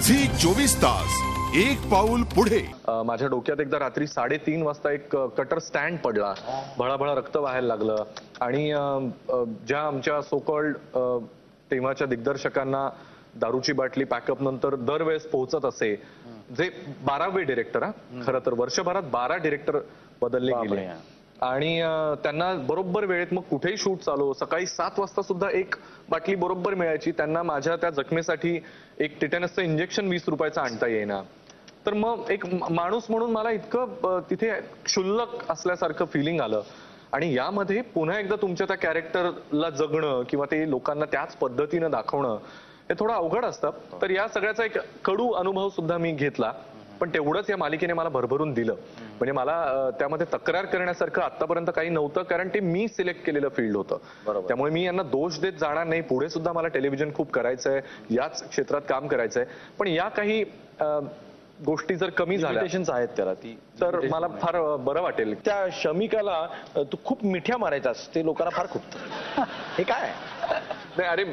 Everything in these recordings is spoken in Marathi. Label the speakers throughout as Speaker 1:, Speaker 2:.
Speaker 1: झी 24 तास एक पाऊल पुढे.
Speaker 2: माझ्या डोक्यात एकदा रात्री 3:30 वाजता एक कटर स्टँड पडला, भळाभळा रक्त व्हायला लागलं आणि ज्या आमच्या सोकॉल्ड तेव्हाच्या दिग्दर्शकांना दारूची बाटली पॅकअप नंतर दरवेळेस पोहोचत असे, जे 12वे डिरेक्टर, खरं तर वर्षभरात 12 डिरेक्टर बदलले गेले आणि त्यांना बरोबर वेळेत मग कुठेही शूट चालू, सकाळी 7 वाजता सुद्धा एक बाटली बरोबर मिळायची. त्यांना माझ्या त्या जखमेसाठी एक टिटॅनसचं इंजेक्शन 20 रुपयाचं आणता येईना. तर मग एक माणूस म्हणून मला इतकं तिथे क्षुल्लक असल्यासारखं फिलिंग आलं. आणि यामध्ये पुन्हा एकदा तुमच्या त्या कॅरेक्टरला जगणं किंवा ते लोकांना त्याच पद्धतीनं दाखवणं हे थोडं अवघड असतं. तर या सगळ्याचा एक कडू अनुभव सुद्धा मी घेतला, पण तेवढंच या मालिकेने मला भरभरून दिलं. म्हणजे मला त्यामध्ये तक्रार करण्यासारखं आतापर्यंत काही नव्हतं, कारण ते मी सिलेक्ट केलेलं फील्ड होतं. त्यामुळे मी यांना दोष देत जाणार नाही. पुढे सुद्धा मला टेलिव्हिजन खूप करायचंय, याच क्षेत्रात काम करायचंय. पण या काही गोष्टी जर कमी झाल्या
Speaker 3: आहेत त्याला
Speaker 2: तर मला फार बरं वाटेल.
Speaker 3: त्या शमिकाला तू खूप मिठ्या मारायचास, ते लोकांना फार खुपतं. हे काय
Speaker 2: नाही, अरे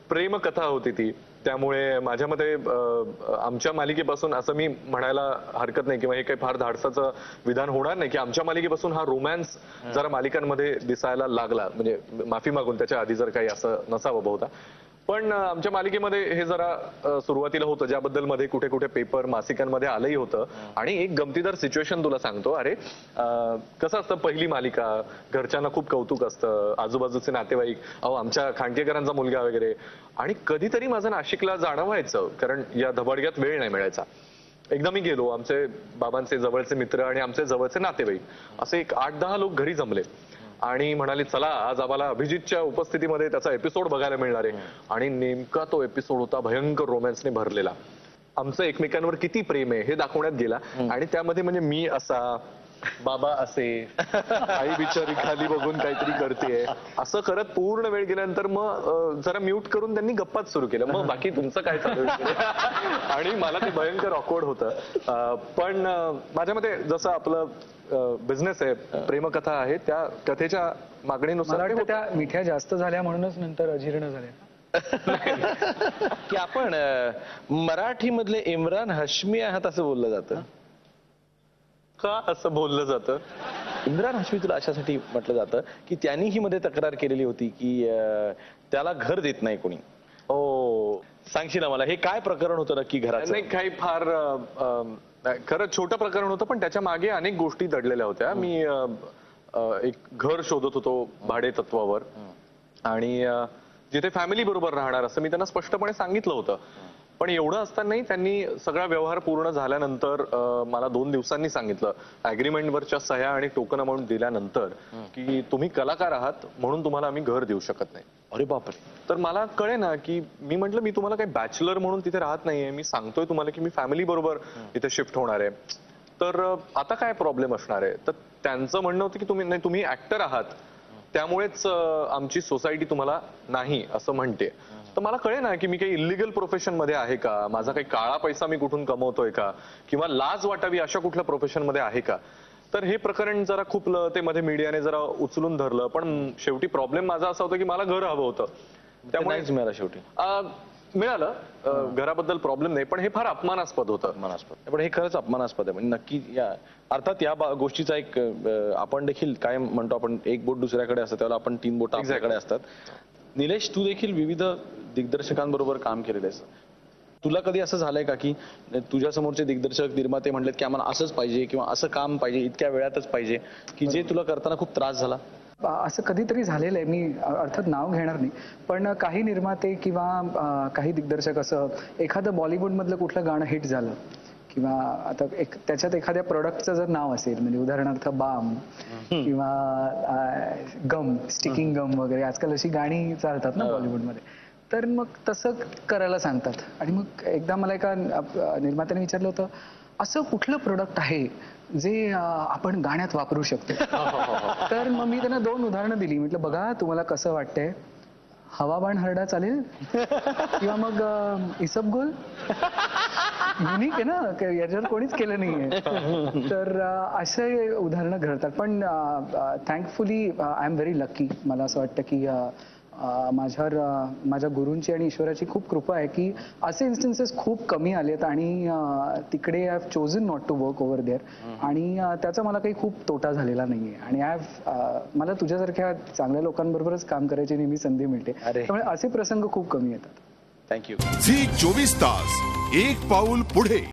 Speaker 2: प्रेम कथा होती ती, त्यामुळे माझ्या मते आमच्या मालिकेपासून असं मी म्हणायला हरकत नाही किंवा हे काही फार धाडसाचं विधान होणार नाही की आमच्या मालिकेपासून हा रोमॅन्स जरा मालिकांमध्ये दिसायला लागला. म्हणजे माफी मागून त्याच्या आधी जर काही असं नसावं बहुधा, पण आमच्या मालिकेमध्ये हे जरा सुरुवातीला होतं, ज्याबद्दल मध्ये कुठे कुठे पेपर मासिकांमध्ये आलंही होतं. आणि एक गमतीदार सिच्युएशन तुला सांगतो. अरे कसं असतं, पहिली मालिका, घरच्यांना खूप कौतुक असतं, आजूबाजूचे नातेवाईक, अहो आमच्या खांडकेकरांचा मुलगा वगैरे. आणि कधीतरी माझं नाशिकला जाणं व्हायचं, कारण या धबाडग्यात वेळ नाही मिळायचा. एकदा मी गेलो, आमचे बाबांचे जवळचे मित्र आणि आमचे जवळचे नातेवाईक असे एक 8-10 लोक घरी जमले आणि म्हणाले चला आज आम्हाला अभिजितच्या उपस्थितीमध्ये त्याचा एपिसोड बघायला मिळणार आहे. आणि नेमका तो एपिसोड होता भयंकर रोमॅन्सने भरलेला. आमचं एकमेकांवर किती प्रेम आहे हे दाखवण्यात गेला. आणि त्यामध्ये म्हणजे मी असा, बाबा असे, आई बिचारी खाली बघून काहीतरी करतेय असं करत पूर्ण वेळ गेल्यानंतर मग जरा म्यूट करून त्यांनी गप्पाच सुरू केलं. मग बाकी तुमचं काय चालू आहे आणि मला ते भयंकर ऑकवर्ड होतं. पण माझ्या मते जसं आपलं बिझनेस आहे, प्रेमकथा आहे, त्या कथेच्या मागणीनुसार
Speaker 4: त्या मिठ्या जास्त झाल्या म्हणूनच नंतर अजीर्ण झाल्या.
Speaker 3: की आपण मराठी मधले इम्रान हाशमी आहात असं बोललं जातं
Speaker 2: का? असं बोललं जातं.
Speaker 3: इम्रान हाशमी तुला अशासाठी म्हटलं जातं की त्यांनी ही मध्ये तक्रार केलेली होती की त्याला घर देत नाही कोणी.
Speaker 2: हो,
Speaker 3: सांगशील ना मला हे काय प्रकरण होतं नक्की घराचं?
Speaker 2: नाही, काही फार खरं छोटं प्रकरण होतं, पण त्याच्या मागे अनेक गोष्टी दडलेल्या होत्या. मी एक घर शोधत होतो भाडे तत्वावर आणि जिथे फॅमिली बरोबर राहणार असं मी त्यांना स्पष्टपणे सांगितलं होतं. पण एवढं असतानाही त्यांनी सगळा व्यवहार पूर्ण झाल्यानंतर मला 2 दिवसांनी सांगितलं, अग्रीमेंटवरच्या सह्या आणि टोकन अमाऊंट दिल्यानंतर, की तुम्ही कलाकार आहात म्हणून तुम्हाला आम्ही घर देऊ शकत नाही.
Speaker 3: अरे बापरे.
Speaker 2: तर मला कळे ना की मी म्हटलं मी तुम्हाला काही बॅचलर म्हणून तिथे राहत नाहीये, मी सांगतोय तुम्हाला की मी फॅमिली बरोबर इथे शिफ्ट होणार आहे, तर आता काय प्रॉब्लेम असणार आहे. तर त्यांचं म्हणणं होतं की तुम्ही ऍक्टर आहात त्यामुळेच आमची सोसायटी तुम्हाला नाही असं म्हणते. तर मला कळे ना की मी काही इलिगल प्रोफेशन मध्ये आहे का, माझा काही काळा पैसा मी कुठून कमवतोय का, किंवा लाज वाटावी अशा कुठल्या प्रोफेशन मध्ये आहे का. तर हे प्रकरण जरा खूप ते मध्ये मीडियाने जरा उचलून धरलं. पण शेवटी प्रॉब्लेम माझा असा होता की मला घर हवं होतं,
Speaker 3: त्यामुळे मिळालं. शेवटी
Speaker 2: मिळालं, घराबद्दल प्रॉब्लेम नाही, पण हे फार अपमानास्पद होतं.
Speaker 3: अपमानास्पद, पण हे खरंच अपमानास्पद आहे. म्हणजे नक्की या अर्थात या गोष्टीचा एक आपण देखील काय म्हणतो, आपण एक बोट दुसऱ्याकडे असतं त्यावेळेला आपण 3 बोट आपल्याकडे असतात. निलेश, तू देखील विविध दिग्दर्शकांबरोबर काम केलेलं आहेस. तुला कधी असं झालंय का की तुझ्या समोरचे दिग्दर्शक निर्माते म्हणलेत की आम्हाला असंच पाहिजे किंवा असं काम पाहिजे, इतक्या वेळातच पाहिजे, की जे तुला करताना खूप त्रास झाला?
Speaker 4: असं कधीतरी झालेलं आहे. मी अर्थात नाव घेणार नाही, पण काही निर्माते किंवा काही दिग्दर्शक असं एखादं बॉलिवूडमधलं कुठलं गाणं हिट झालं किंवा आता त्याच्यात एखाद्या प्रोडक्टचं जर नाव असेल, म्हणजे उदाहरणार्थ बाम किंवा गम, स्टिकिंग गम वगैरे, आजकाल अशी गाणी चालतात ना बॉलिवूडमध्ये, तर मग तसं करायला सांगतात. आणि मग एकदा मला एका निर्मात्याने विचारलं होतं, असं कुठलं प्रोडक्ट आहे जे आपण गाण्यात वापरू शकतो. तर मग मी त्यांना 2 उदाहरणं दिली. म्हटलं बघा तुम्हाला कसं वाटतंय, हवाबाण हरडा चालेल किंवा मग इसबगोल, युनिक आहे ना, याच्यावर कोणीच केलं नाहीये. तर असे उदाहरणं घडतात. पण thankfully I am very lucky. मला असं वाटतं की माझ्या गुरूंची आणि ईश्वराची खूप कृपा आहे की असे इन्स्टन्सेस खूप कमी आलेत आणि तिकडे I have chosen not to work over there आणि त्याचा मला काही खूप तोटा झालेला नाहीये आणि मला तुझ्यासारख्या चांगल्या लोकांबरोबरच काम करायची नेहमी संधी मिळते. त्यामुळे असे प्रसंग खूप कमी येतात.
Speaker 3: थँक्यू.
Speaker 1: झी 24 तास एक पाऊल पुढे.